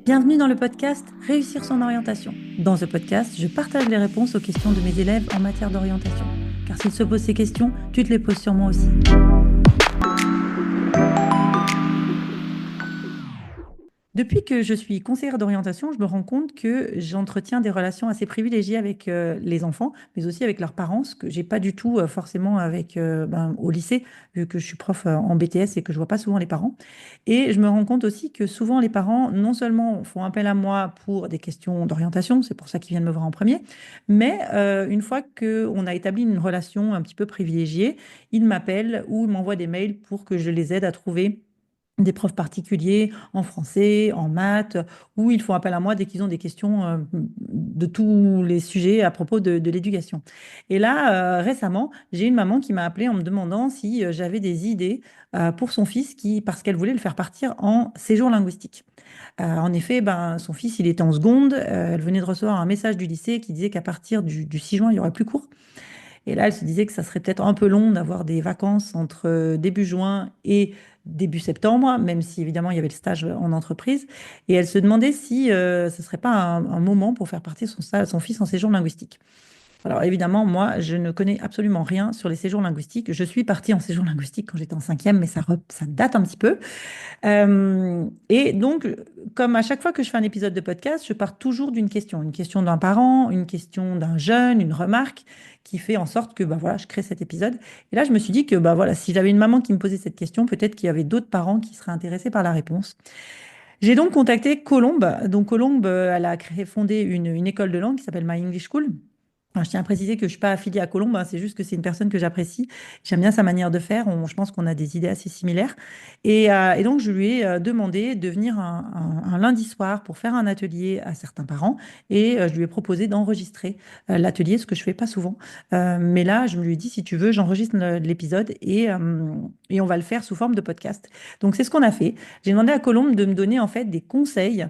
Bienvenue dans le podcast Réussir son orientation. Dans ce podcast, je partage les réponses aux questions de mes élèves en matière d'orientation. Car s'ils se posent ces questions, tu te les poses sûrement aussi. Depuis que je suis conseillère d'orientation, je me rends compte que j'entretiens des relations assez privilégiées avec les enfants, mais aussi avec leurs parents, ce que j'ai pas du tout forcément avec au lycée, vu que je suis prof en BTS et que je vois pas souvent les parents. Et je me rends compte aussi que souvent les parents, non seulement font appel à moi pour des questions d'orientation, c'est pour ça qu'ils viennent me voir en premier, mais une fois qu'on a établi une relation un petit peu privilégiée, ils m'appellent ou ils m'envoient des mails pour que je les aide à trouver des profs particuliers en français, en maths, où ils font appel à moi dès qu'ils ont des questions de tous les sujets à propos de l'éducation. Et là, récemment, j'ai une maman qui m'a appelée en me demandant si j'avais des idées pour son fils parce qu'elle voulait le faire partir en séjour linguistique. En effet, son fils, il était en seconde. Elle venait de recevoir un message du lycée qui disait qu'à partir du 6 juin, il y aurait plus cours. Et là, elle se disait que ça serait peut-être un peu long d'avoir des vacances entre début juin et début septembre, même si évidemment il y avait le stage en entreprise. Et elle se demandait si ce ne serait pas un moment pour faire partir son fils en séjour linguistique. Alors évidemment, moi, je ne connais absolument rien sur les séjours linguistiques. Je suis partie en séjour linguistique quand j'étais en cinquième, mais ça date un petit peu. Et donc, comme à chaque fois que je fais un épisode de podcast, je pars toujours d'une question, une question d'un parent, une question d'un jeune, une remarque qui fait en sorte que voilà, je crée cet épisode. Et là, je me suis dit que voilà, si j'avais une maman qui me posait cette question, peut-être qu'il y avait d'autres parents qui seraient intéressés par la réponse. J'ai donc contacté Colombe. Donc Colombe, elle a fondé une école de langue qui s'appelle My English School. Enfin, je tiens à préciser que je ne suis pas affiliée à Colombe, hein, c'est juste que c'est une personne que j'apprécie. J'aime bien sa manière de faire. Je pense qu'on a des idées assez similaires. Et donc, je lui ai demandé de venir un lundi soir pour faire un atelier à certains parents. Et je lui ai proposé d'enregistrer l'atelier, ce que je ne fais pas souvent. Mais là, je me lui ai dit, si tu veux, j'enregistre l'épisode et on va le faire sous forme de podcast. Donc, c'est ce qu'on a fait. J'ai demandé à Colombe de me donner en fait des conseils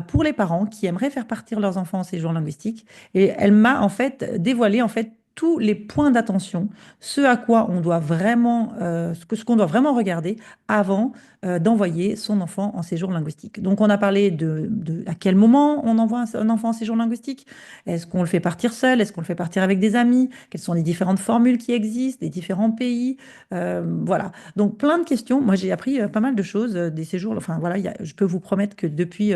pour les parents qui aimeraient faire partir leurs enfants en séjour linguistique. Et elle m'a en fait dévoilé en fait tous les points d'attention, ce à quoi on doit vraiment, ce qu'on doit vraiment regarder avant d'envoyer son enfant en séjour linguistique. Donc, on a parlé de à quel moment on envoie un enfant en séjour linguistique. Est-ce qu'on le fait partir seul? Est-ce qu'on le fait partir avec des amis? Quelles sont les différentes formules qui existent, des différents pays? Voilà. Donc, plein de questions. Moi, j'ai appris pas mal de choses des séjours. Enfin, voilà, je peux vous promettre que depuis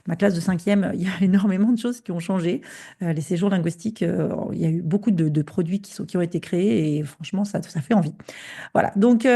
ma classe de cinquième, il y a énormément de choses qui ont changé. Les séjours linguistiques, il y a eu beaucoup de produits qui ont été créés et franchement, ça fait envie. Voilà, donc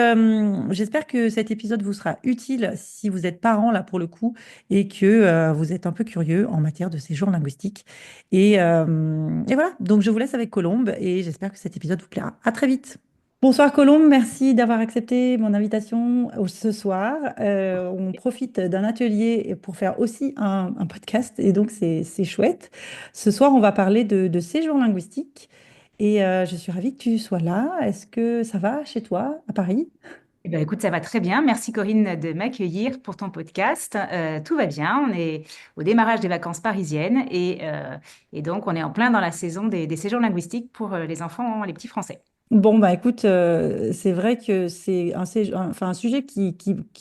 j'espère que cet épisode vous sera utile si vous êtes parent là pour le coup et que vous êtes un peu curieux en matière de séjour linguistique. Et voilà, donc je vous laisse avec Colombe et j'espère que cet épisode vous plaira. À très vite. Bonsoir Colombe, merci d'avoir accepté mon invitation ce soir. On profite d'un atelier pour faire aussi un podcast et donc c'est chouette. Ce soir, on va parler de séjour linguistique et je suis ravie que tu sois là. Est-ce que ça va chez toi à Paris? Eh ben, écoute, ça va très bien. Merci Corinne de m'accueillir pour ton podcast. Tout va bien. On est au démarrage des vacances parisiennes et donc on est en plein dans la saison des séjours linguistiques pour les enfants, les petits Français. Bon, bah écoute, c'est vrai que c'est enfin, un sujet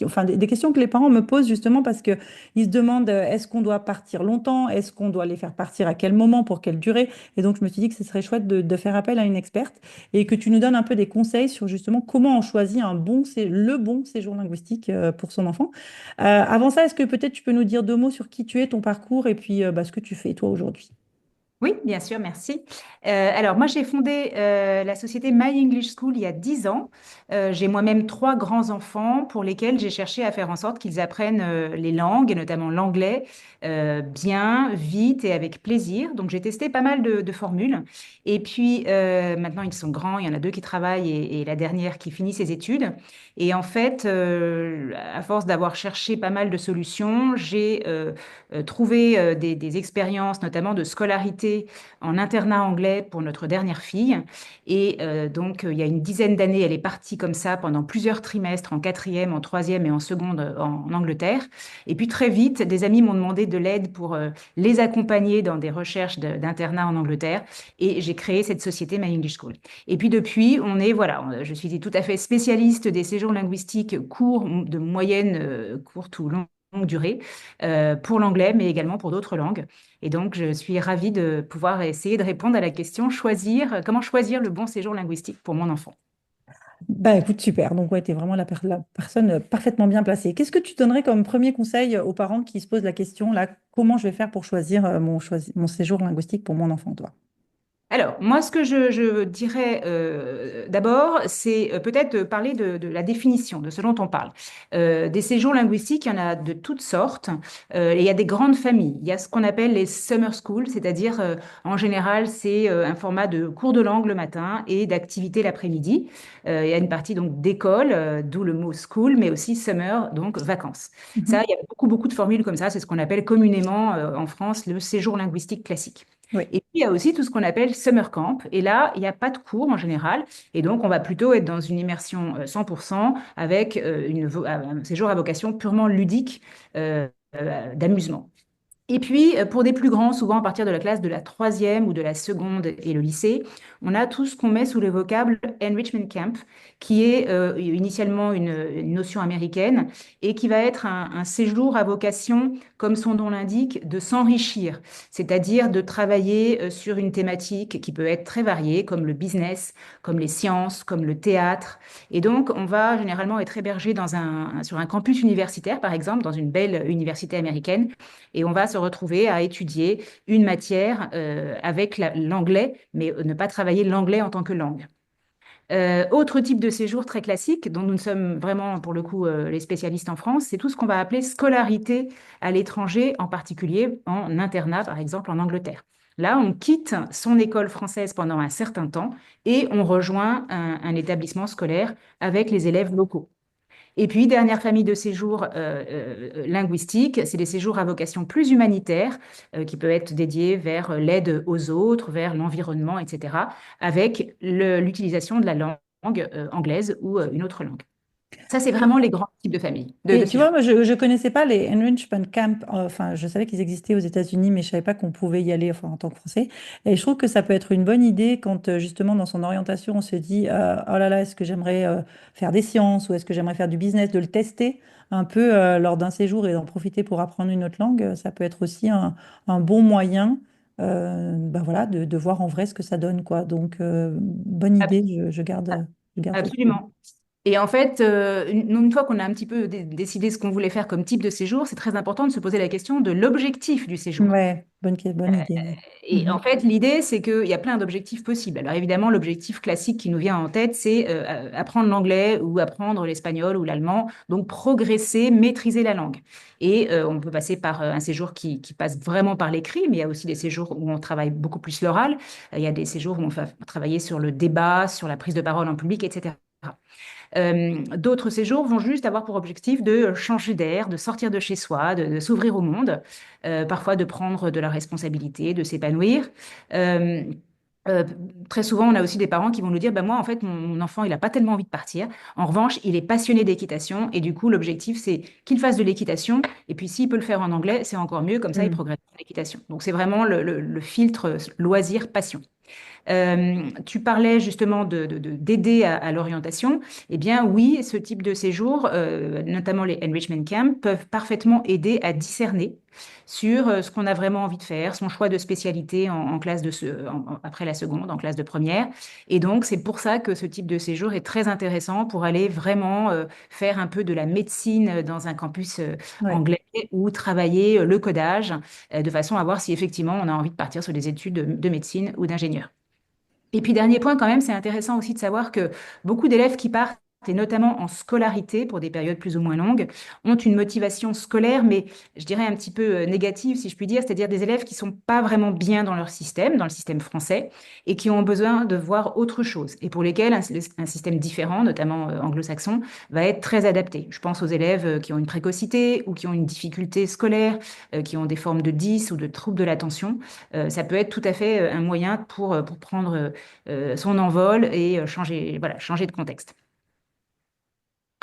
enfin, des questions que les parents me posent justement parce que ils se demandent est-ce qu'on doit partir longtemps, est-ce qu'on doit les faire partir à quel moment, pour quelle durée. Et donc, je me suis dit que ce serait chouette de faire appel à une experte et que tu nous donnes un peu des conseils sur justement comment on choisit le bon séjour linguistique pour son enfant. Avant ça, est-ce que peut-être tu peux nous dire deux mots sur qui tu es, ton parcours et puis ce que tu fais toi aujourd'hui? Oui, bien sûr, merci. Alors, moi, j'ai fondé la société My English School il y a 10 ans. J'ai moi-même trois grands-enfants pour lesquels j'ai cherché à faire en sorte qu'ils apprennent les langues, et notamment l'anglais, bien, vite et avec plaisir. Donc, j'ai testé pas mal de formules. Et puis, maintenant, ils sont grands. Il y en a deux qui travaillent et la dernière qui finit ses études. Et en fait, à force d'avoir cherché pas mal de solutions, j'ai trouvé des expériences, notamment de scolarité en internat anglais pour notre dernière fille. Et donc, il y a une dizaine d'années, elle est partie comme ça pendant plusieurs trimestres, en quatrième, en troisième et en seconde en Angleterre. Et puis très vite, des amis m'ont demandé de l'aide pour les accompagner dans des recherches d'internat en Angleterre. Et j'ai créé cette société My English School. Et puis depuis, je suis tout à fait spécialiste des séjours linguistiques courts, de moyenne, courte ou longue longue durée pour l'anglais, mais également pour d'autres langues. Et donc, je suis ravie de pouvoir essayer de répondre à la question comment choisir le bon séjour linguistique pour mon enfant. Bah écoute, super. Donc ouais, tu es vraiment la personne parfaitement bien placée. Qu'est-ce que tu donnerais comme premier conseil aux parents qui se posent la question, là, comment je vais faire pour choisir mon séjour linguistique pour mon enfant, toi? Alors, moi, ce que je dirais d'abord, c'est peut-être parler de la définition, de ce dont on parle. Des séjours linguistiques, il y en a de toutes sortes, et il y a des grandes familles. Il y a ce qu'on appelle les summer schools, c'est-à-dire, en général, c'est un format de cours de langue le matin et d'activité l'après-midi. Il y a une partie donc d'école, d'où le mot school, mais aussi summer, donc vacances. Ça, Mhm. il y a beaucoup, beaucoup de formules comme ça. C'est ce qu'on appelle communément en France le séjour linguistique classique. Oui. Et puis, il y a aussi tout ce qu'on appelle summer camp. Et là, il n'y a pas de cours en général. Et donc, on va plutôt être dans une immersion 100% avec un séjour à vocation purement ludique d'amusement. Et puis, pour des plus grands, souvent à partir de la classe de la troisième ou de la seconde et le lycée, on a tout ce qu'on met sous le vocable Enrichment Camp, qui est initialement une notion américaine et qui va être un séjour à vocation, comme son nom l'indique, de s'enrichir, c'est-à-dire de travailler sur une thématique qui peut être très variée, comme le business, comme les sciences, comme le théâtre. Et donc, on va généralement être hébergé sur un campus universitaire, par exemple, dans une belle université américaine et on va se retrouver à étudier une matière avec l'anglais, mais ne pas travailler l'anglais en tant que langue. Autre type de séjour très classique, dont nous sommes vraiment pour le coup les spécialistes en France, c'est tout ce qu'on va appeler scolarité à l'étranger, en particulier en internat, par exemple en Angleterre. Là, on quitte son école française pendant un certain temps et on rejoint un établissement scolaire avec les élèves locaux. Et puis, dernière famille de séjours linguistiques, c'est des séjours à vocation plus humanitaire, qui peuvent être dédiés vers l'aide aux autres, vers l'environnement, etc., avec l'utilisation de la langue anglaise ou une autre langue. Ça, c'est vraiment les grands types de familles, de Et tu vois, séjours. moi, je ne connaissais pas les enrichment camp. Enfin, je savais qu'ils existaient aux États-Unis, mais je ne savais pas qu'on pouvait y aller, enfin, en tant que Français. Et je trouve que ça peut être une bonne idée quand, justement, dans son orientation, on se dit, oh là là, est-ce que j'aimerais faire des sciences ou est-ce que j'aimerais faire du business, de le tester un peu lors d'un séjour et d'en profiter pour apprendre une autre langue. Ça peut être aussi un bon moyen, ben voilà, de voir en vrai ce que ça donne, quoi. Donc, bonne Ab- idée, je garde ça. Absolument. Et en fait, une fois qu'on a un petit peu décidé ce qu'on voulait faire comme type de séjour, c'est très important de se poser la question de l'objectif du séjour. Ouais, bonne idée. Ouais. Et en Mhm. fait, l'idée, c'est qu'il y a plein d'objectifs possibles. Alors évidemment, l'objectif classique qui nous vient en tête, c'est apprendre l'anglais ou apprendre l'espagnol ou l'allemand, donc progresser, maîtriser la langue. Et on peut passer par un séjour qui passe vraiment par l'écrit, mais il y a aussi des séjours où on travaille beaucoup plus l'oral. Il y a des séjours où on va travailler sur le débat, sur la prise de parole en public, etc. D'autres séjours vont juste avoir pour objectif de changer d'air, de sortir de chez soi, de s'ouvrir au monde, parfois de prendre de la responsabilité, de s'épanouir. Euh, euh, Très souvent, on a aussi des parents qui vont nous dire, bah, moi, en fait, mon enfant, il n'a pas tellement envie de partir. En revanche, il est passionné d'équitation et du coup, l'objectif, c'est qu'il fasse de l'équitation. Et puis, s'il peut le faire en anglais, c'est encore mieux, comme ça, il Mm. progresse en équitation. Donc, c'est vraiment le filtre loisir-passion. Tu parlais justement d'aider à l'orientation. Eh bien, oui, ce type de séjour, notamment les enrichment camps, peuvent parfaitement aider à discerner sur ce qu'on a vraiment envie de faire, son choix de spécialité en classe après la seconde, en classe de première. Et donc, c'est pour ça que ce type de séjour est très intéressant pour aller vraiment faire un peu de la médecine dans un campus Ouais. anglais ou travailler le codage de façon à voir si effectivement on a envie de partir sur des études de médecine ou d'ingénieur. Et puis, dernier point, quand même, c'est intéressant aussi de savoir que beaucoup d'élèves qui partent, et notamment en scolarité pour des périodes plus ou moins longues, ont une motivation scolaire, mais je dirais un petit peu négative, si je puis dire, c'est-à-dire des élèves qui sont pas vraiment bien dans leur système, dans le système français, et qui ont besoin de voir autre chose, et pour lesquels un système différent, notamment anglo-saxon, va être très adapté. Je pense aux élèves qui ont une précocité ou qui ont une difficulté scolaire, qui ont des formes de 10 ou de troubles de l'attention. Ça peut être tout à fait un moyen pour prendre son envol et changer, voilà, changer de contexte.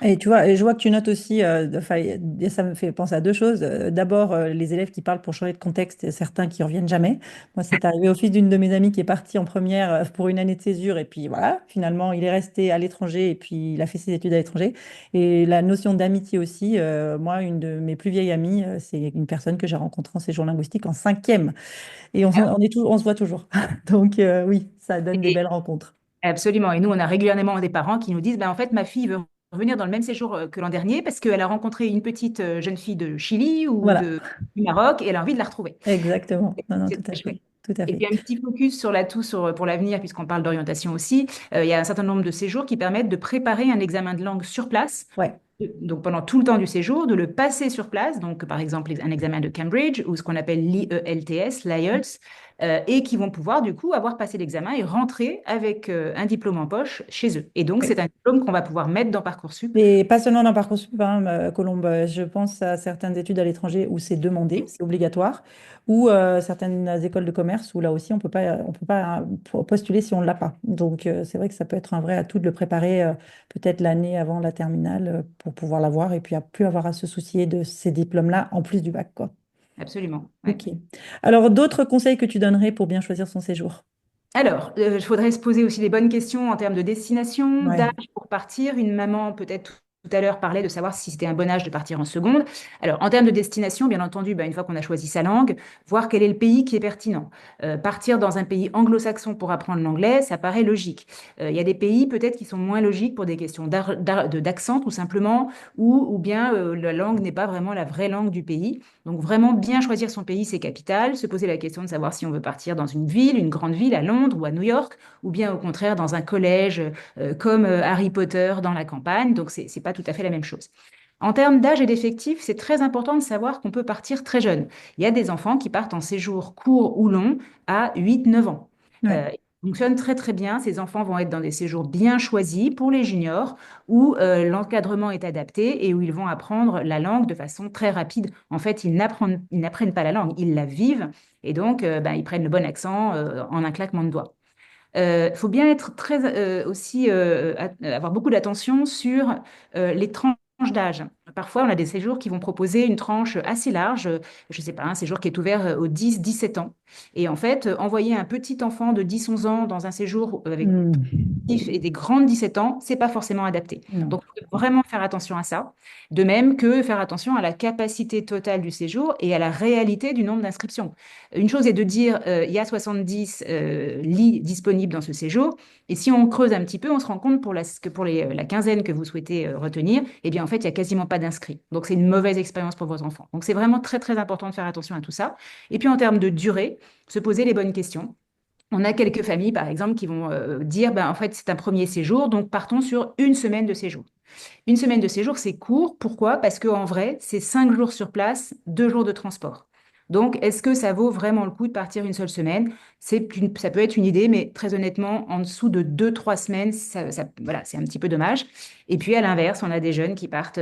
Et tu vois, et je vois que tu notes aussi, enfin, ça me fait penser à deux choses. D'abord, les élèves qui parlent pour changer de contexte, et certains qui reviennent jamais. Moi, c'est arrivé au fils d'une de mes amies qui est partie en première pour une année de césure, et puis voilà, finalement, il est resté à l'étranger, et puis il a fait ses études à l'étranger. Et la notion d'amitié aussi, moi, une de mes plus vieilles amies, c'est une personne que j'ai rencontrée en séjour linguistique en cinquième, et on se voit toujours. Donc, oui, ça donne des Et belles rencontres. absolument. Et nous, on a régulièrement des parents qui nous disent, ben, en fait, ma fille veut revenir dans le même séjour que l'an dernier parce qu'elle a rencontré une petite jeune fille de Chili ou Voilà, du Maroc et elle a envie de la retrouver. exactement. Non, non, C'est tout à très chouette. fait, tout à Et fait. puis un petit focus sur l'atout pour l'avenir, puisqu'on parle d'orientation aussi. Il y a un certain nombre de séjours qui permettent de préparer un examen de langue sur place. Ouais. Donc pendant tout le temps du séjour, de le passer sur place, donc par exemple un examen de Cambridge ou ce qu'on appelle l'IELTS, l'IELTS, et qui vont pouvoir du coup avoir passé l'examen et rentrer avec un diplôme en poche chez eux. Et donc c'est un diplôme qu'on va pouvoir mettre dans Parcoursup. Mais pas seulement dans Parcoursup, hein, Colombe. Je pense à certaines études à l'étranger où c'est demandé, c'est obligatoire, ou certaines écoles de commerce où là aussi on peut pas postuler si on ne l'a pas. Donc c'est vrai que ça peut être un vrai atout de le préparer peut-être l'année avant la terminale pour pouvoir l'avoir et puis à plus avoir à se soucier de ces diplômes-là en plus du bac, quoi. Absolument. Ouais. Ok. Alors d'autres conseils que tu donnerais pour bien choisir son séjour? Alors, il faudrait se poser aussi les bonnes questions en termes de destination, d'âge Ouais. pour partir. Une maman, peut-être tout à l'heure, parlait de savoir si c'était un bon âge de partir en seconde. Alors, en termes de destination, bien entendu, bah, une fois qu'on a choisi sa langue, voir quel est le pays qui est pertinent. Partir dans un pays anglo-saxon pour apprendre l'anglais, ça paraît logique. Il y a des pays peut-être qui sont moins logiques pour des questions d'accent, tout simplement, ou bien la langue n'est pas vraiment la vraie langue du pays. Donc vraiment bien choisir son pays, ses capitales, se poser la question de savoir si on veut partir dans une ville, une grande ville à Londres ou à New York, ou bien au contraire dans un collège comme Harry Potter dans la campagne. Donc c'est pas tout à fait la même chose. En termes d'âge et d'effectifs, c'est très important de savoir qu'on peut partir très jeune. Il y a des enfants qui partent en séjour court ou long à 8, 9 ans. Ouais. Ça fonctionne très très bien. Ces enfants vont être dans des séjours bien choisis pour les juniors où l'encadrement est adapté et où ils vont apprendre la langue de façon très rapide. En fait, ils n'apprennent pas la langue, ils la vivent et donc ben, ils prennent le bon accent en un claquement de doigts. Il faut bien être très aussi avoir beaucoup d'attention sur les tranches d'âge. Parfois, on a des séjours qui vont proposer une tranche assez large, je ne sais pas, un séjour qui est ouvert aux 10, 17 ans. Et en fait, envoyer un petit enfant de 10, 11 ans dans un séjour avec Hmm. et des grandes 17 ans, c'est pas forcément adapté. Non. Donc, il faut vraiment faire attention à ça. De même que faire attention à la capacité totale du séjour et à la réalité du nombre d'inscriptions. Une chose est de dire, il y a 70 lits disponibles dans ce séjour. Et si on creuse un petit peu, on se rend compte que pour la quinzaine que vous souhaitez retenir, eh bien, en fait, il n'y a quasiment pas d'inscrits. Donc, c'est une mauvaise expérience pour vos enfants. Donc, c'est vraiment très, très important de faire attention à tout ça. Et puis, en termes de durée, se poser les bonnes questions. On a quelques familles, par exemple, qui vont dire, ben, en fait, c'est un premier séjour, donc partons sur une semaine de séjour. Une semaine de séjour, c'est court. Pourquoi? Parce qu'en vrai, c'est 5 jours sur place, 2 jours de transport. Donc, est-ce que ça vaut vraiment le coup de partir une seule semaine? Ça peut être une idée, mais très honnêtement, en dessous de 2, 3 semaines, voilà, c'est un petit peu dommage. Et puis, à l'inverse, on a des jeunes qui partent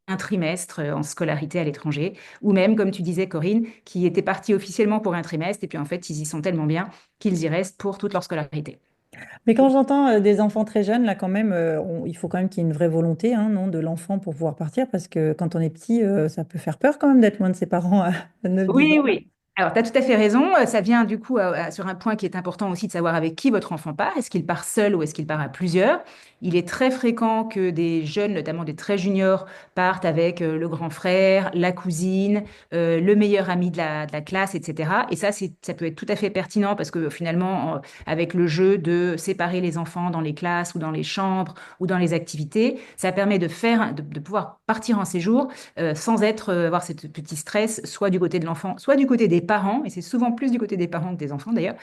un trimestre en scolarité à l'étranger, ou même, comme tu disais, Corinne, qui étaient partis officiellement pour un trimestre, et puis en fait, ils y sont tellement bien qu'ils y restent pour toute leur scolarité. Mais quand j'entends des enfants très jeunes, là quand même, il faut quand même qu'il y ait une vraie volonté, hein, non, de l'enfant pour pouvoir partir, parce que quand on est petit, ça peut faire peur quand même d'être loin de ses parents à 9, 10 Oui, ans. oui. Alors, tu as tout à fait raison. Ça vient du coup sur un point qui est important aussi de savoir avec qui votre enfant part. Est-ce qu'il part seul ou est-ce qu'il part à plusieurs? Il est très fréquent que des jeunes, notamment des très juniors, partent avec le grand frère, la cousine, le meilleur ami de la classe, etc. Et ça, ça peut être tout à fait pertinent parce que finalement, avec le jeu de séparer les enfants dans les classes ou dans les chambres ou dans les activités, ça permet de pouvoir partir en séjour sans avoir ce petit stress, soit du côté de l'enfant, soit du côté des parents, et c'est souvent plus du côté des parents que des enfants d'ailleurs,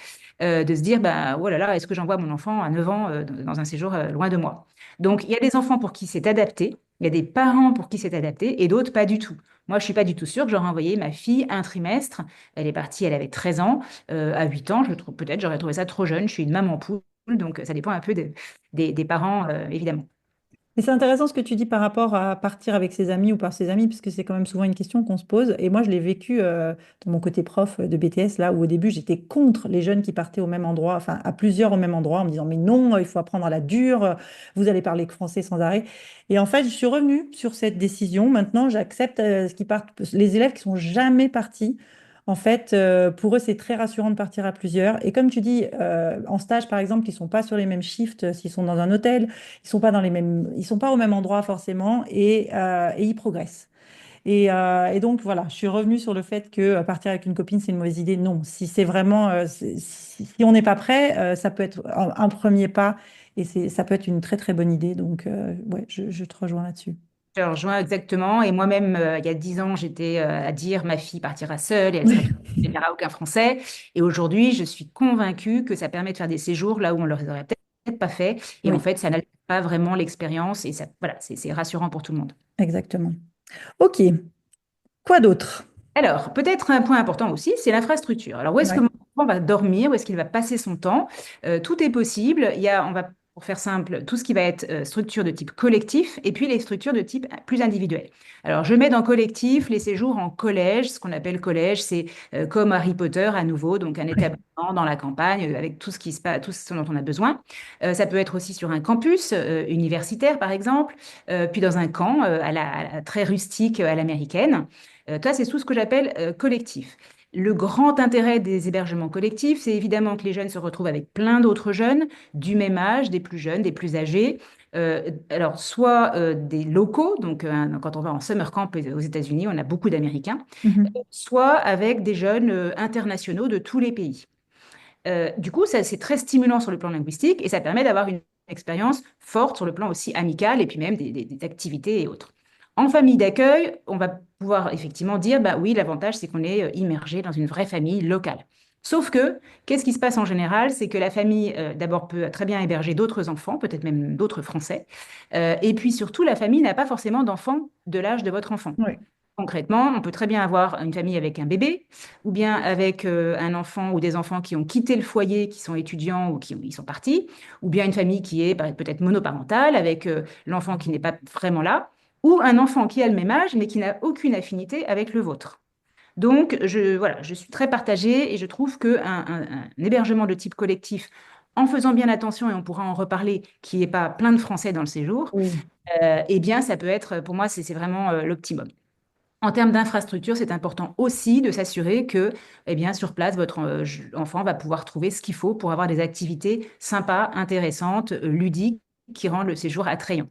de se dire, bah, oh là là, est-ce que j'envoie mon enfant à 9 ans dans un séjour loin de moi? Donc, il y a des enfants pour qui c'est adapté, il y a des parents pour qui c'est adapté, et d'autres pas du tout. Moi, je suis pas du tout sûre que j'aurais envoyé ma fille un trimestre. Elle est partie, elle avait 13 ans. À 8 ans, peut-être j'aurais trouvé ça trop jeune. Je suis une maman poule, donc ça dépend un peu des parents, évidemment. Mais c'est intéressant ce que tu dis par rapport à partir avec ses amis ou par ses amis, parce que c'est quand même souvent une question qu'on se pose. Et moi, je l'ai vécu dans mon côté prof de BTS, là où au début, j'étais contre les jeunes qui partaient au même endroit, enfin à plusieurs au même endroit, en me disant, mais non, il faut apprendre à la dure, vous allez parler français sans arrêt. Et en fait, je suis revenue sur cette décision. Maintenant, j'accepte ce qui partent, les élèves qui sont jamais partis. En fait, pour eux, c'est très rassurant de partir à plusieurs. Et comme tu dis, en stage, par exemple, ils sont pas sur les mêmes shifts s'ils sont dans un hôtel. Ils sont pas dans les mêmes, ils sont pas au même endroit forcément et ils progressent. Et donc voilà, je suis revenue sur le fait que partir avec une copine, c'est une mauvaise idée. Non, si c'est vraiment, si on n'est pas prêt, ça peut être un premier pas et ça peut être une très très bonne idée. Donc ouais, je te rejoins là-dessus. Je rejoins exactement. Et moi-même, il y a 10 ans, j'étais à dire ma fille partira seule et elle sera Oui, elle n'aura aucun français. Et aujourd'hui, je suis convaincue que ça permet de faire des séjours là où on ne les aurait peut-être pas fait. Et en oui, fait, ça n'altère pas vraiment l'expérience et ça, voilà, c'est rassurant pour tout le monde. exactement. Ok, quoi d'autre? Alors, peut-être un point important aussi, c'est l'infrastructure. Alors, où est-ce que Ouais. mon enfant va dormir? Où est-ce qu'il va passer son temps? Tout est possible. Il y a, on va, pour faire simple, tout ce qui va être structure de type collectif et puis les structures de type plus individuel. Alors, je mets dans collectif les séjours en collège. Ce qu'on appelle collège, c'est comme Harry Potter à nouveau, donc un Ouais. établissement dans la campagne avec tout ce qui se passe, tout ce dont on a besoin. Ça peut être aussi sur un campus universitaire, par exemple, puis dans un camp très rustique à l'américaine. Toi, c'est tout ce que j'appelle collectif. Le grand intérêt des hébergements collectifs, c'est évidemment que les jeunes se retrouvent avec plein d'autres jeunes du même âge, des plus jeunes, des plus âgés. Alors, soit des locaux, donc quand on va en summer camp aux États-Unis, on a beaucoup d'Américains, Mhm. soit avec des jeunes internationaux de tous les pays. Du coup, ça, c'est très stimulant sur le plan linguistique et ça permet d'avoir une expérience forte sur le plan aussi amical et puis même des activités et autres. En famille d'accueil, on va pouvoir effectivement dire, bah oui, l'avantage, c'est qu'on est immergé dans une vraie famille locale. Sauf que, qu'est-ce qui se passe en général? C'est que la famille, d'abord, peut très bien héberger d'autres enfants, peut-être même d'autres Français. Et puis surtout, la famille n'a pas forcément d'enfants de l'âge de votre enfant. Ouais. Concrètement, on peut très bien avoir une famille avec un bébé, ou bien avec un enfant ou des enfants qui ont quitté le foyer, qui sont étudiants ou qui ils sont partis, ou bien une famille qui est peut-être monoparentale, avec l'enfant qui n'est pas vraiment là, ou un enfant qui a le même âge, mais qui n'a aucune affinité avec le vôtre. Donc, voilà, je suis très partagée et je trouve qu'un hébergement de type collectif, en faisant bien attention, et on pourra en reparler, qu'il n'y ait pas plein de Français dans le séjour, Oui. eh bien, ça peut être, pour moi, c'est vraiment l'optimum. En termes d'infrastructure, c'est important aussi de s'assurer que, eh bien, sur place, votre enfant va pouvoir trouver ce qu'il faut pour avoir des activités sympas, intéressantes, ludiques, qui rendent le séjour attrayant.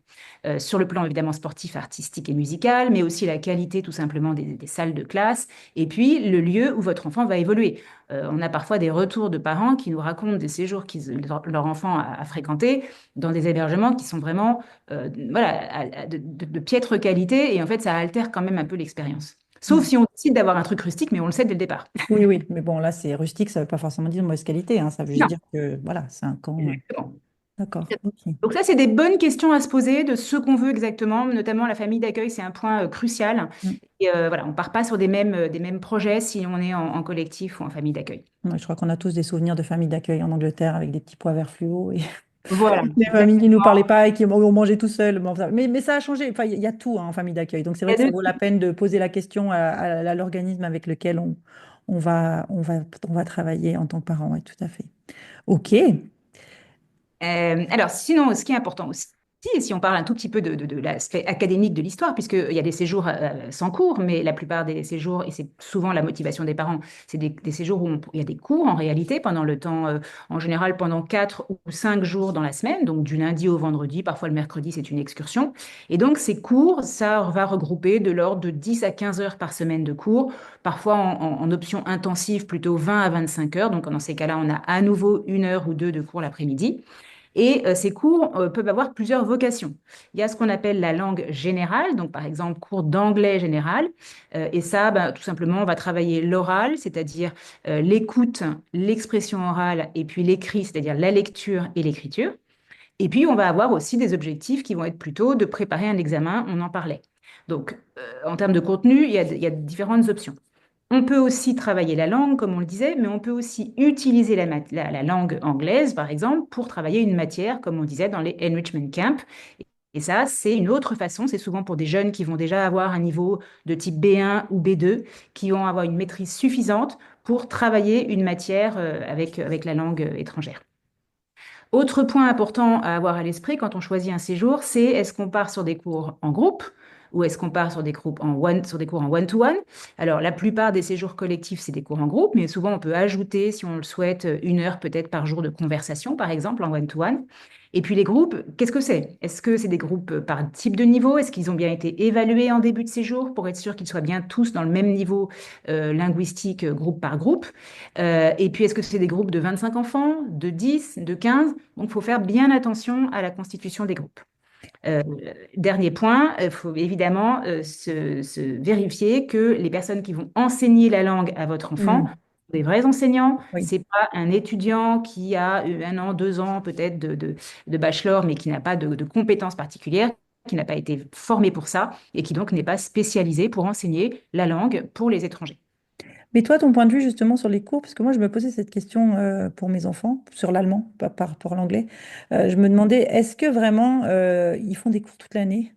Sur le plan évidemment sportif, artistique et musical, mais aussi la qualité tout simplement des salles de classe, et puis le lieu où votre enfant va évoluer. On a parfois des retours de parents qui nous racontent des séjours que leur enfant a fréquentés dans des hébergements qui sont vraiment voilà, de piètre qualité et en fait, ça altère quand même un peu l'expérience. Sauf Ouais. si on décide d'avoir un truc rustique, mais on le sait dès le départ. Oui, oui, mais bon, là, c'est rustique, ça veut pas forcément dire mauvaise qualité, hein. Ça veut juste Non, dire que, voilà, c'est un camp. exactement. D'accord, ok. Donc ça, c'est des bonnes questions à se poser de ce qu'on veut exactement, notamment la famille d'accueil, c'est un point crucial. Mm. Et voilà, on part pas sur des mêmes projets si on est en collectif ou en famille d'accueil. Ouais, je crois qu'on a tous des souvenirs de familles d'accueil en Angleterre avec des petits pois verts fluo et Voilà, des familles qui ne nous parlaient exactement. pas et qui ont mangé tout seuls. Bon, mais ça a changé. Enfin, il y a tout hein, en famille d'accueil. Donc, c'est Il vrai y que a ça deux vaut la peine de poser la question à l'organisme avec lequel on va travailler en tant que parent. Ouais, tout à fait. OK. Alors, sinon, ce qui est important aussi, et si on parle un tout petit peu de l'aspect académique de l'histoire, puisqu'il y a des séjours sans cours, mais la plupart des séjours, et c'est souvent la motivation des parents, c'est des séjours où il y a des cours en réalité pendant le temps, en général pendant 4 ou 5 jours dans la semaine, donc du lundi au vendredi, parfois le mercredi, c'est une excursion. Et donc, ces cours, ça va regrouper de l'ordre de 10 à 15 heures par semaine de cours, parfois en option intensive, plutôt 20 à 25 heures. Donc, dans ces cas-là, on a à nouveau 1 heure ou 2 de cours l'après-midi. Et ces cours peuvent avoir plusieurs vocations. Il y a ce qu'on appelle la langue générale, donc par exemple cours d'anglais général. Et ça, ben, tout simplement, on va travailler l'oral, c'est-à-dire l'écoute, l'expression orale, et puis l'écrit, c'est-à-dire la lecture et l'écriture. Et puis, on va avoir aussi des objectifs qui vont être plutôt de préparer un examen, on en parlait. Donc, en termes de contenu, il y a différentes options. On peut aussi travailler la langue, comme on le disait, mais on peut aussi utiliser la langue anglaise, par exemple, pour travailler une matière, comme on disait, dans les enrichment camps. Et ça, c'est une autre façon. C'est souvent pour des jeunes qui vont déjà avoir un niveau de type B1 ou B2, qui vont avoir une maîtrise suffisante pour travailler une matière avec la langue étrangère. Autre point important à avoir à l'esprit quand on choisit un séjour, c'est est-ce qu'on part sur des cours en groupe ou est-ce qu'on part sur des groupes sur des cours en one-to-one? Alors, la plupart des séjours collectifs, c'est des cours en groupe, mais souvent on peut ajouter, si on le souhaite, 1 heure peut-être par jour de conversation, par exemple, en one-to-one. Et puis les groupes, qu'est-ce que c'est? Est-ce que c'est des groupes par type de niveau? Est-ce qu'ils ont bien été évalués en début de séjour pour être sûr qu'ils soient bien tous dans le même niveau linguistique, groupe par groupe? Et puis, est-ce que c'est des groupes de 25 enfants, de 10, de 15? Donc, il faut faire bien attention à la constitution des groupes. Euh, Dernier point, il faut évidemment se vérifier que les personnes qui vont enseigner la langue à votre enfant, Hmm. des vrais enseignants, Oui. c'est pas un étudiant qui a 1 an, 2 ans peut-être de bachelor, mais qui n'a pas de compétences particulières, qui n'a pas été formé pour ça et qui donc n'est pas spécialisé pour enseigner la langue pour les étrangers. Mais toi, ton point de vue justement sur les cours, parce que moi je me posais cette question pour mes enfants, sur l'allemand, pas par rapport à l'anglais. Je me demandais, est-ce que vraiment ils font des cours toute l'année?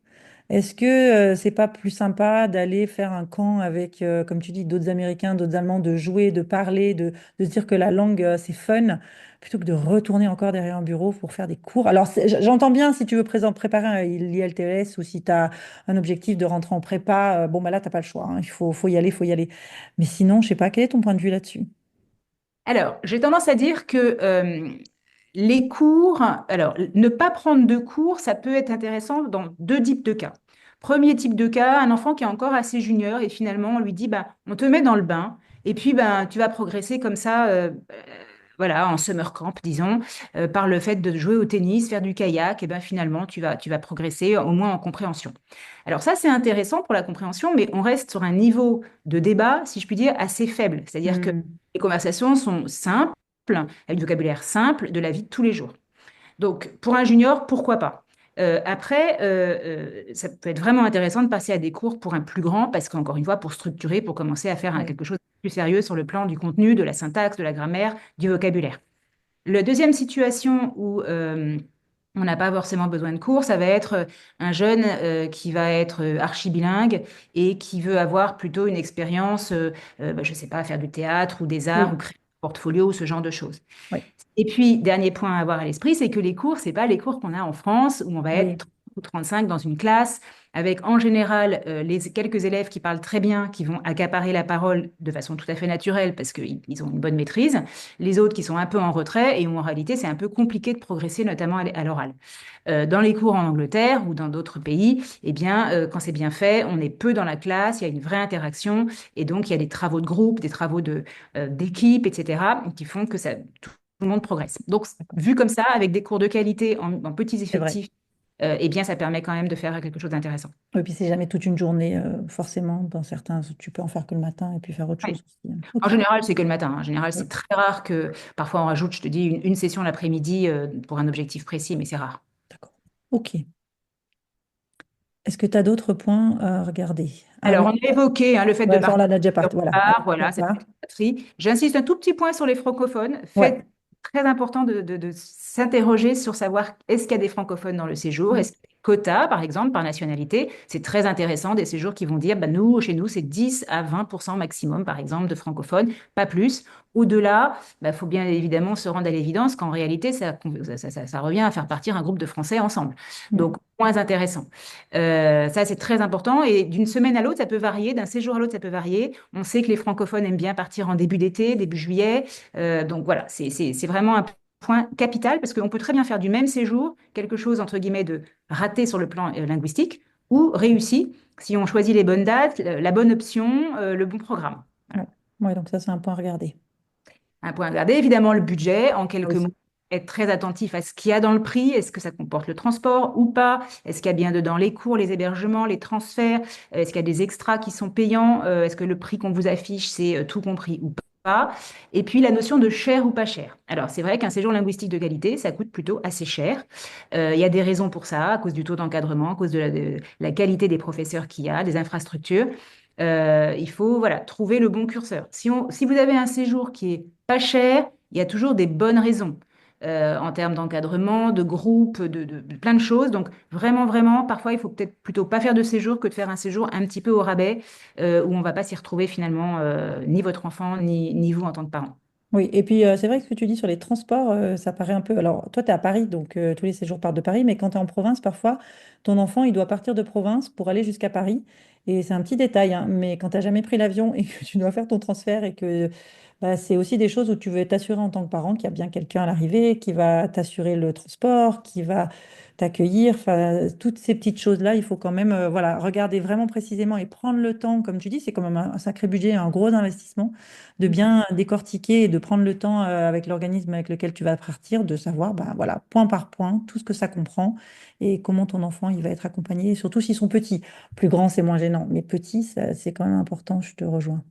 Est-ce que c'est pas plus sympa d'aller faire un camp avec, comme tu dis, d'autres Américains, d'autres Allemands, de jouer, de parler, de se dire que la langue c'est fun, plutôt que de retourner encore derrière un bureau pour faire des cours? Alors j'entends bien si tu veux préparer un IELTS ou si tu as un objectif de rentrer en prépa, bon bah là t'as pas le choix, hein, faut y aller, faut y aller. Mais sinon, je sais pas, quel est ton point de vue là-dessus? Alors, j'ai tendance à dire que les cours, alors ne pas prendre de cours, ça peut être intéressant dans 2 types de cas. Premier type de cas, un enfant qui est encore assez junior et finalement on lui dit, bah, on te met dans le bain et puis ben, tu vas progresser comme ça, voilà, en summer camp, disons, par le fait de jouer au tennis, faire du kayak, et ben finalement tu vas progresser au moins en compréhension. Alors ça, c'est intéressant pour la compréhension, mais on reste sur un niveau de débat, si je puis dire, assez faible. C'est-à-dire que Hmm. les conversations sont simples, avec du vocabulaire simple de la vie de tous les jours. Donc, pour un junior, pourquoi pas? Après, ça peut être vraiment intéressant de passer à des cours pour un plus grand, parce qu'encore une fois, pour structurer, pour commencer à faire Oui. quelque chose de plus sérieux sur le plan du contenu, de la syntaxe, de la grammaire, du vocabulaire. La deuxième situation où on n'a pas forcément besoin de cours, ça va être un jeune qui va être archi-bilingue et qui veut avoir plutôt une expérience, bah, je ne sais pas, faire du théâtre ou des arts ou Oui. créer un portfolio ou ce genre de choses. Oui. Et puis, dernier point à avoir à l'esprit, c'est que les cours, c'est pas les cours qu'on a en France où on va être Oui. 30 ou 35 dans une classe avec en général les quelques élèves qui parlent très bien, qui vont accaparer la parole de façon tout à fait naturelle parce qu'ils ont une bonne maîtrise, les autres qui sont un peu en retrait et où en réalité c'est un peu compliqué de progresser, notamment à l'oral. Dans les cours en Angleterre ou dans d'autres pays, eh bien, quand c'est bien fait, on est peu dans la classe, il y a une vraie interaction et donc il y a des travaux de groupe, des travaux d'équipe, etc., qui font que ça, tout le monde progresse. Donc, vu comme ça, avec des cours de qualité en petits C'est vrai. effectifs, eh bien, ça permet quand même de faire quelque chose d'intéressant. Et puis c'est jamais toute une journée, forcément. Dans certains, tu peux en faire que le matin et puis faire autre Ouais. chose aussi, hein. En Ok. général, c'est que le matin. En général, c'est Oui. très rare que parfois on rajoute, je te dis, une session l'après-midi pour un objectif précis, mais c'est rare. D'accord. Ok. Est-ce que tu as d'autres points à regarder? Ah Alors, oui. on a évoqué hein, le fait de Ouais, ça, on partir l'a déjà quelque parti. Voilà. part, voilà, C'est cette ça. patrie. J'insiste un tout petit point sur les francophones. Ouais. Faites très important de s'interroger sur savoir est-ce qu'il y a des francophones dans le séjour, Mm. est-ce qu'il y a des quotas, par exemple, par nationalité. C'est très intéressant, des séjours qui vont dire, bah, nous, chez nous, c'est 10 à 20% maximum, par exemple, de francophones, pas plus. Au-delà, il faut bien évidemment se rendre à l'évidence qu'en réalité, ça revient à faire partir un groupe de Français ensemble. Mm. Donc, moins intéressant. Ça, c'est très important. Et d'une semaine à l'autre, ça peut varier. D'un séjour à l'autre, ça peut varier. On sait que les francophones aiment bien partir en début d'été, début juillet. Donc voilà, c'est vraiment un point capital parce qu'on peut très bien faire du même séjour quelque chose, entre guillemets, de raté sur le plan linguistique ou réussi si on choisit les bonnes dates, la bonne option, le bon programme. Voilà. Ouais. Ouais, donc ça, c'est un point à regarder. Un point à garder, évidemment, le budget, en Ah quelques oui. mots. Être très attentif à ce qu'il y a dans le prix. Est-ce que ça comporte le transport ou pas? Est-ce qu'il y a bien dedans les cours, les hébergements, les transferts? Est-ce qu'il y a des extras qui sont payants? Est-ce que le prix qu'on vous affiche, c'est tout compris ou pas? Et puis la notion de cher ou pas cher. Alors, c'est vrai qu'un séjour linguistique de qualité, ça coûte plutôt assez cher. Il y a des raisons pour ça, à cause du taux d'encadrement, à cause de la qualité des professeurs qu'il y a, des infrastructures. Il faut voilà, trouver le bon curseur. Si vous avez un séjour qui est pas cher, il y a toujours des bonnes raisons. en termes d'encadrement, de groupe, de plein de choses. Donc vraiment, vraiment, parfois, il faut peut-être plutôt pas faire de séjour que de faire un séjour un petit peu au rabais, où on va pas s'y retrouver finalement, ni votre enfant, ni vous en tant que parent. Oui, et puis c'est vrai que ce que tu dis sur les transports, ça paraît un peu. Alors, toi, tu es à Paris, donc tous les séjours partent de Paris, mais quand tu es en province, parfois, ton enfant, il doit partir de province pour aller jusqu'à Paris. Et c'est un petit détail, hein, mais quand tu n'as jamais pris l'avion et que tu dois faire ton transfert et que bah, c'est aussi des choses où tu veux t'assurer en tant que parent qu'il y a bien quelqu'un à l'arrivée qui va t'assurer le transport, qui va t'accueillir. Enfin, toutes ces petites choses-là, il faut quand même voilà, regarder vraiment précisément et prendre le temps, comme tu dis, c'est quand même un sacré budget, un gros investissement de bien décortiquer et de prendre le temps avec l'organisme avec lequel tu vas partir, de savoir, bah, voilà, point par point, tout ce que ça comprend et comment ton enfant il va être accompagné, et surtout s'ils sont petits. Plus grands, c'est moins gênant, mais petits, c'est quand même important, je te rejoins.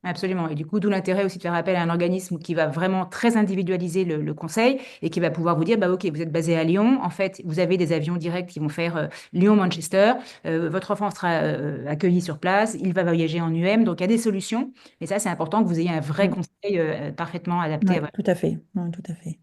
Absolument. Et du coup, d'où l'intérêt aussi de faire appel à un organisme qui va vraiment très individualiser le conseil et qui va pouvoir vous dire, bah, OK, vous êtes basé à Lyon. En fait, vous avez des avions directs qui vont faire Lyon-Manchester. Votre enfant sera accueilli sur place. Il va voyager en UM. Donc, il y a des solutions. Mais ça, c'est important que vous ayez un vrai Mm. conseil parfaitement adapté à Ouais, votre. tout à fait. Ouais, tout à fait.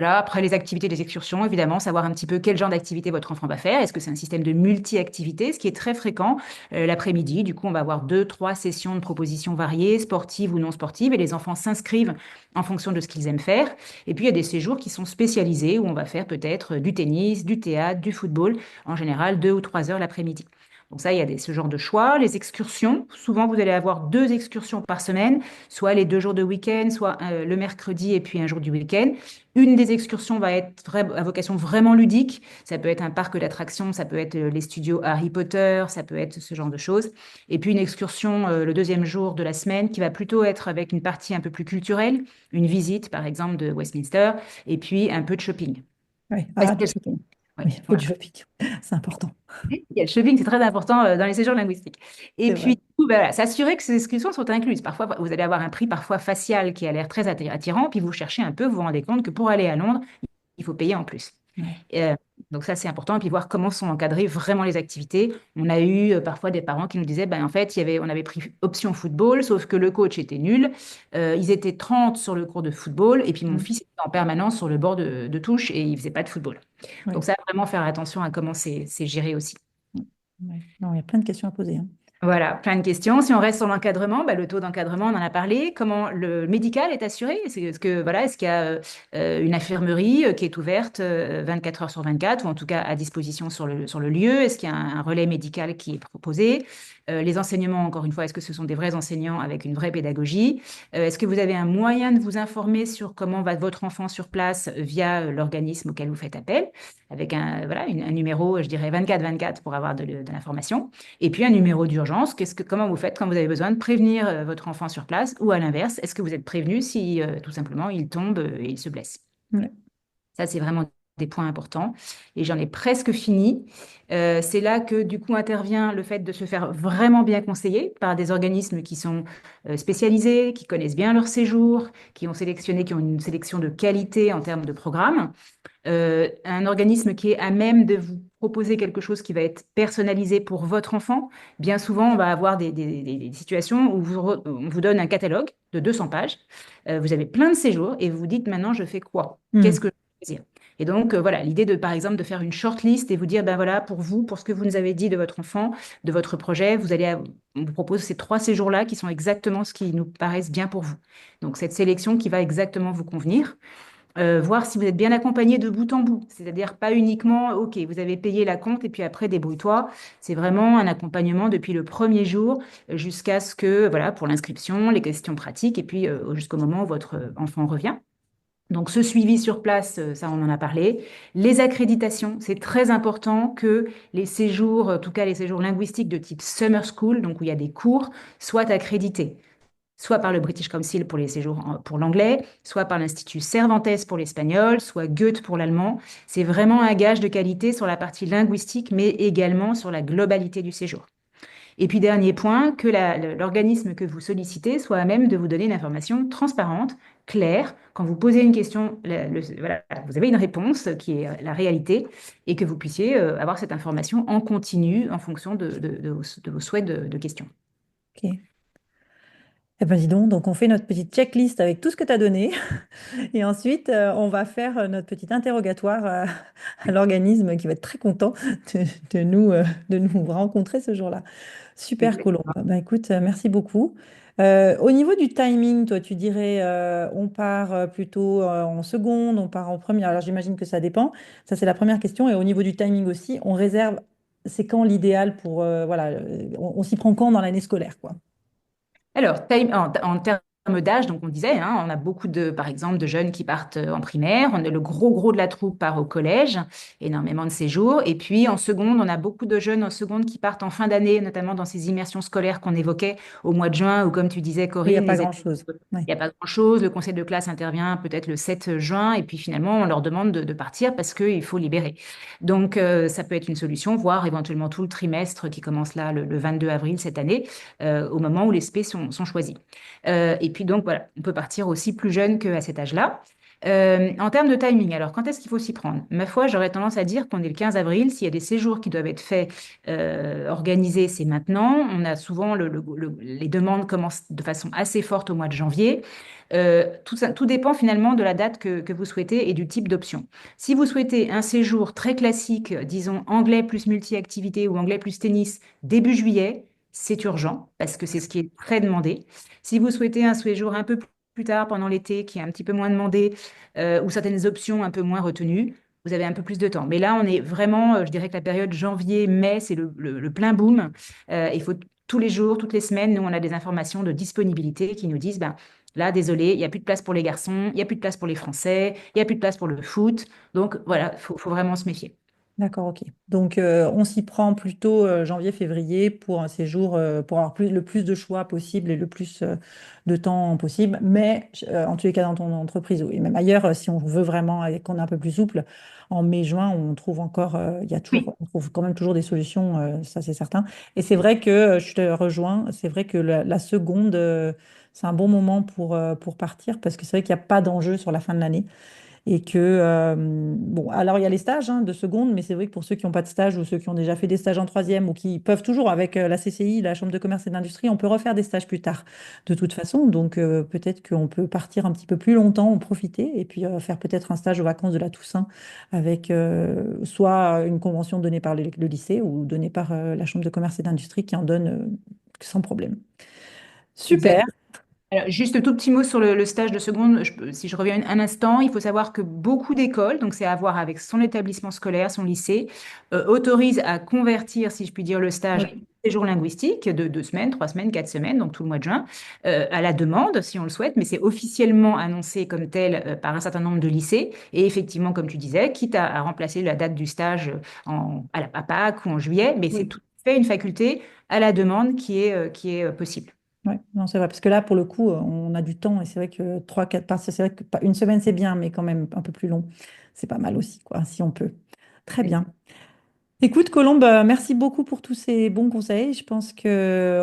Voilà, après les activités, les excursions, évidemment, savoir un petit peu quel genre d'activité votre enfant va faire. Est-ce que c'est un système de multi-activités, ce qui est très fréquent l'après-midi. Du coup, on va avoir deux, trois sessions de propositions variées, sportives ou non sportives, et les enfants s'inscrivent en fonction de ce qu'ils aiment faire. Et puis, il y a des séjours qui sont spécialisés où on va faire peut-être du tennis, du théâtre, du football, en général 2 ou 3 heures l'après-midi. Donc ça, il y a ce genre de choix. Les excursions, souvent vous allez avoir 2 excursions par semaine, soit les 2 jours de week-end, soit le mercredi et puis un jour du week-end. Une des excursions va être à vocation vraiment ludique. Ça peut être un parc d'attractions, ça peut être les studios Harry Potter, ça peut être ce genre de choses. Et puis une excursion le deuxième jour de la semaine qui va plutôt être avec une partie un peu plus culturelle, une visite par exemple de Westminster, et puis un peu de shopping. Ouais. Est-ce Ah, du que- shopping. Ouais, Oui, il faut du voilà. shopping. C'est important. Il y a le shopping, c'est très important dans les séjours linguistiques. Et C'est puis, vrai. du coup, ben voilà, s'assurer que ces inscriptions sont incluses. Parfois, vous allez avoir un prix parfois facial qui a l'air très attirant, puis vous cherchez un peu, vous vous rendez compte que pour aller à Londres, il faut payer en plus. Ouais. Donc ça, c'est important. Et puis voir comment sont encadrées vraiment les activités. On a eu parfois des parents qui nous disaient, ben, en fait, on avait pris option football, sauf que le coach était nul. Ils étaient 30 sur le cours de football, et puis mon Mm. fils était en permanence sur le bord de touche et il faisait pas de football. Donc Ouais. ça, vraiment faire attention à comment c'est géré aussi. Ouais. Non, il y a plein de questions à poser, hein. Voilà, plein de questions. Si on reste sur l'encadrement, bah, le taux d'encadrement, on en a parlé. Comment le médical est assuré? Est-ce que, voilà, est-ce qu'il y a une infirmerie qui est ouverte 24 heures sur 24 ou en tout cas à disposition sur le lieu? Est-ce qu'il y a un relais médical qui est proposé? Les enseignements, encore une fois, est-ce que ce sont des vrais enseignants avec une vraie pédagogie? Est-ce que vous avez un moyen de vous informer sur comment va votre enfant sur place via l'organisme auquel vous faites appel? Avec voilà, un numéro, je dirais 24-24 pour avoir de l'information. Et puis un numéro d'urgence, comment vous faites quand vous avez besoin de prévenir votre enfant sur place ou à l'inverse, est-ce que vous êtes prévenu si tout simplement il tombe et il se blesse? Ouais. Ça, c'est vraiment des points importants. Et j'en ai presque fini. C'est là que du coup intervient le fait de se faire vraiment bien conseiller par des organismes qui sont spécialisés, qui connaissent bien leur séjour, qui ont une sélection de qualité en termes de programme, un organisme qui est à même de vous proposer quelque chose qui va être personnalisé pour votre enfant. Bien souvent, on va avoir des situations où on vous donne un catalogue de 200 pages. Vous avez plein de séjours et vous vous dites maintenant, je fais quoi? Qu'est-ce Mm. que je vais choisir? Et donc, voilà, l'idée de, par exemple, de faire une shortlist et vous dire, ben voilà, pour vous, pour ce que vous nous avez dit de votre enfant, de votre projet, on vous propose ces 3 séjours-là qui sont exactement ce qui nous paraissent bien pour vous. Donc, cette sélection qui va exactement vous convenir. Voir si vous êtes bien accompagné de bout en bout. C'est-à-dire pas uniquement, OK, vous avez payé la compte et puis après, débrouille-toi. C'est vraiment un accompagnement depuis le premier jour jusqu'à ce que, voilà, pour l'inscription, les questions pratiques et puis jusqu'au moment où votre enfant revient. Donc, ce suivi sur place, ça, on en a parlé. Les accréditations, c'est très important que les séjours, en tout cas les séjours linguistiques de type summer school, donc où il y a des cours, soient accrédités soit par le British Council pour les séjours pour l'anglais, soit par l'Institut Cervantes pour l'espagnol, soit Goethe pour l'allemand. C'est vraiment un gage de qualité sur la partie linguistique, mais également sur la globalité du séjour. Et puis, dernier point, que l'organisme que vous sollicitez soit à même de vous donner une information transparente, claire. Quand vous posez une question, voilà, vous avez une réponse qui est la réalité et que vous puissiez avoir cette information en continu en fonction de vos souhaits de questions. Ok. Eh ben dis donc on fait notre petite checklist avec tout ce que tu as donné. Et ensuite, on va faire notre petit interrogatoire à l'organisme qui va être très content de, de nous rencontrer ce jour-là. Super, Colombe. Exactement. Ben, écoute, merci beaucoup. Au niveau du timing, toi, tu dirais, on part plutôt en seconde, on part en première. Alors, j'imagine que ça dépend. Ça, c'est la première question. Et au niveau du timing aussi, on réserve, c'est quand l'idéal pour, voilà, on s'y prend quand dans l'année scolaire, quoi. Alors, en termes d'âge, donc on disait, hein, on a beaucoup de, par exemple, de jeunes qui partent en primaire. On a le gros de la troupe part au collège, énormément de séjours. Et puis en seconde, on a beaucoup de jeunes en seconde qui partent en fin d'année, notamment dans ces immersions scolaires qu'on évoquait au mois de juin, ou comme tu disais, Oui, il n'y a Corinne, pas les grand-chose. il Ouais. n'y a pas grand-chose. Le conseil de classe intervient peut-être le 7 juin, et puis finalement, on leur demande de partir parce qu'il faut libérer. Donc, ça peut être une solution, voire éventuellement tout le trimestre qui commence là le 22 avril cette année, au moment où les spé sont choisis. Et puis donc voilà, on peut partir aussi plus jeune qu'à cet âge-là. En termes de timing, alors quand est-ce qu'il faut s'y prendre? Ma foi, j'aurais tendance à dire qu'on est le 15 avril. S'il y a des séjours qui doivent être faits, organisés, c'est maintenant. On a souvent les demandes commencent de façon assez forte au mois de janvier. Tout dépend finalement de la date que vous souhaitez et du type d'option. Si vous souhaitez un séjour très classique, disons anglais plus multi-activité ou anglais plus tennis, début juillet, c'est urgent parce que c'est ce qui est très demandé. Si vous souhaitez un séjour un peu plus tard pendant l'été, qui est un petit peu moins demandé, ou certaines options un peu moins retenues, vous avez un peu plus de temps. Mais là, on est vraiment, je dirais que la période janvier-mai, c'est le plein boom. Il faut tous les jours, toutes les semaines, nous, on a des informations de disponibilité qui nous disent, ben, là, désolé, il n'y a plus de place pour les garçons, il n'y a plus de place pour les Français, il n'y a plus de place pour le foot. Donc voilà, faut vraiment se méfier. D'accord, ok. Donc, on s'y prend plutôt janvier-février pour un séjour, pour avoir le plus de choix possible et le plus de temps possible. Mais en tous les cas, dans ton entreprise, oui. Même ailleurs, si on veut vraiment et qu'on est un peu plus souple, en mai-juin, on trouve encore, il y a toujours, Oui, on trouve quand même toujours des solutions, ça c'est certain. Et c'est vrai que je te rejoins, c'est vrai que la seconde, c'est un bon moment pour partir parce que c'est vrai qu'il n'y a pas d'enjeu sur la fin de l'année. Et que, bon, alors il y a les stages de seconde, mais c'est vrai que pour ceux qui n'ont pas de stage ou ceux qui ont déjà fait des stages en troisième ou qui peuvent toujours, avec la CCI, la Chambre de commerce et d'industrie, on peut refaire des stages plus tard, de toute façon. Donc peut-être qu'on peut partir un petit peu plus longtemps, en profiter, et puis faire peut-être un stage aux vacances de la Toussaint avec soit une convention donnée par le lycée ou donnée par la Chambre de commerce et d'industrie qui en donne sans problème. Super. exact. Alors, juste un tout petit mot sur le stage de seconde. Si je reviens un instant, il faut savoir que beaucoup d'écoles, donc c'est à voir avec son établissement scolaire, son lycée, autorisent à convertir, si je puis dire, le stage en Oui. séjour linguistique de 2 semaines, 3 semaines, 4 semaines, donc tout le mois de juin, à la demande, si on le souhaite, mais c'est officiellement annoncé comme tel par un certain nombre de lycées. Et effectivement, comme tu disais, quitte à remplacer la date du stage à Pâques ou en juillet, mais c'est Oui. tout à fait une faculté à la demande qui est possible. Ouais, non, c'est vrai, parce que là, pour le coup, on a du temps et c'est vrai que 3, 4 c'est vrai que une semaine, c'est bien, mais quand même un peu plus long, c'est pas mal aussi, quoi, si on peut. Très bien. Écoute, Colombe, merci beaucoup pour tous ces bons conseils. Je pense que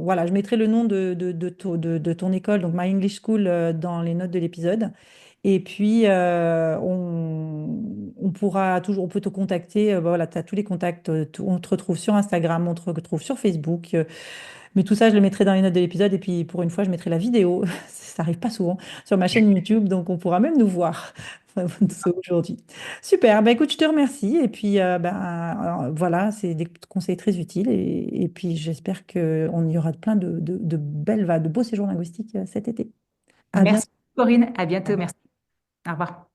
voilà, je mettrai le nom de ton école, donc My English School, dans les notes de l'épisode. Et puis, on pourra toujours, on peut te contacter. Voilà, tu as tous les contacts. On te retrouve sur Instagram, on te retrouve sur Facebook. Mais tout ça, je le mettrai dans les notes de l'épisode. Et puis, pour une fois, je mettrai la vidéo. Ça n'arrive pas souvent sur ma chaîne YouTube. Donc, on pourra même nous voir c'est aujourd'hui. Super. Bah, écoute, je te remercie. Et puis, voilà, c'est des conseils très utiles. Et puis, j'espère qu'on y aura plein de belles, de beaux séjours linguistiques cet été. À Merci, bientôt. Corinne. À bientôt. Merci. Au revoir.